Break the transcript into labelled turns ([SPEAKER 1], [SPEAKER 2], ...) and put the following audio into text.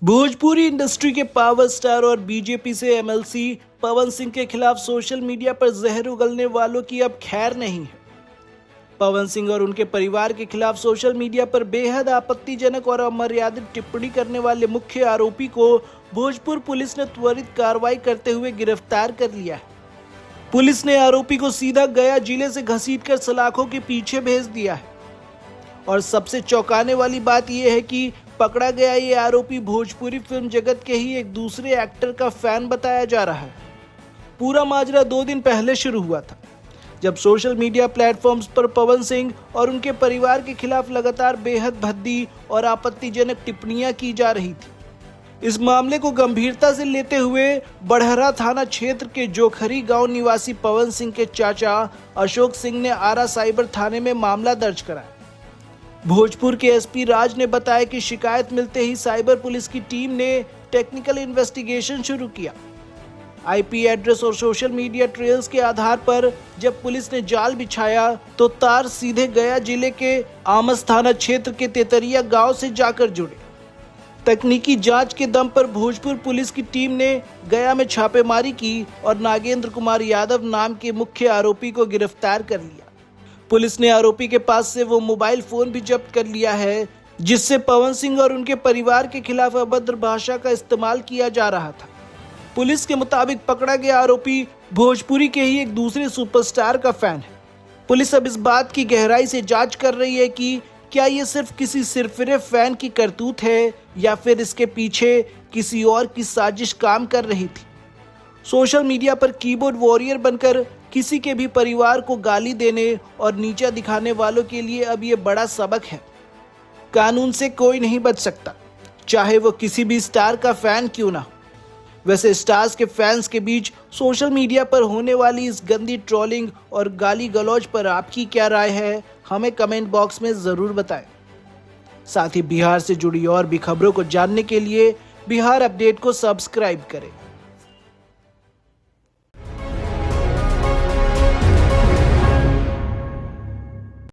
[SPEAKER 1] Bhojpuri industry के power star और BJP से एमएलसी पवन सिंह के खिलाफ सोशल मीडिया पर जहर उगलने वालों की अब खैर नहीं है। पवन सिंह और उनके परिवार के खिलाफ सोशल मीडिया पर बेहद आपत्तिजनक और अमर्यादित टिप्पणी करने वाले मुख्य आरोपी को भोजपुर पुलिस ने त्वरित कार्रवाई करते हुए गिरफ्तार कर लिया है। पुलिस ने आरोपी को सीधा गया जिले से घसीटकर सलाखों के पीछे भेज दिया है। और सबसे चौंकाने वाली बात यह है कि पकड़ा गया ये आरोपी भोजपुरी फिल्म जगत के ही एक दूसरे एक्टर का फैन बताया जा रहा है। पूरा माजरा 2 दिन पहले शुरू हुआ था, जब सोशल मीडिया प्लेटफॉर्म्स पर पवन सिंह और उनके परिवार के खिलाफ लगातार बेहद भद्दी और आपत्तिजनक टिप्पणियां की जा रही थी। इस मामले को गंभीरता से लेते हुए बड़हरा थाना क्षेत्र के जोखरी गांव निवासी पवन सिंह के चाचा अशोक सिंह ने आरा साइबर थाने में मामला दर्ज कराया। भोजपुर के एसपी राज ने बताया कि शिकायत मिलते ही साइबर पुलिस की टीम ने टेक्निकल इन्वेस्टिगेशन शुरू किया। आईपी एड्रेस और सोशल मीडिया ट्रेल्स के आधार पर जब पुलिस ने जाल बिछाया तो तार सीधे गया जिले के आमस थाना क्षेत्र के तेतरिया गांव से जाकर जुड़े। तकनीकी जांच के दम पर भोजपुर पुलिस की टीम ने गया में छापेमारी की और नागेंद्र कुमार यादव नाम के मुख्य आरोपी को गिरफ्तार कर लिया। पुलिस ने आरोपी के पास से वो मोबाइल फोन भी जब्त कर लिया है जिससे पवन सिंह और उनके परिवार के खिलाफ अभद्र भाषा का इस्तेमाल किया जा रहा था। पुलिस के मुताबिक पकड़ा गया आरोपी भोजपुरी के ही एक दूसरे सुपरस्टार का फैन है। पुलिस अब इस बात की गहराई से जांच कर रही है कि क्या ये सिर्फ किसी सिरफिरे फैन की करतूत है या फिर इसके पीछे किसी और की साजिश काम कर रही थी। सोशल मीडिया पर कीबोर्ड वॉरियर बनकर किसी के भी परिवार को गाली देने और नीचा दिखाने वालों के लिए अब ये बड़ा सबक है। कानून से कोई नहीं बच सकता, चाहे वो किसी भी स्टार का फैन क्यों ना हो। वैसे स्टार्स के फैंस के बीच सोशल मीडिया पर होने वाली इस गंदी ट्रोलिंग और गाली गलौज पर आपकी क्या राय है, हमें कमेंट बॉक्स में ज़रूर बताएं। साथ ही बिहार से जुड़ी और भी खबरों को जानने के लिए बिहार अपडेट को सब्सक्राइब करें।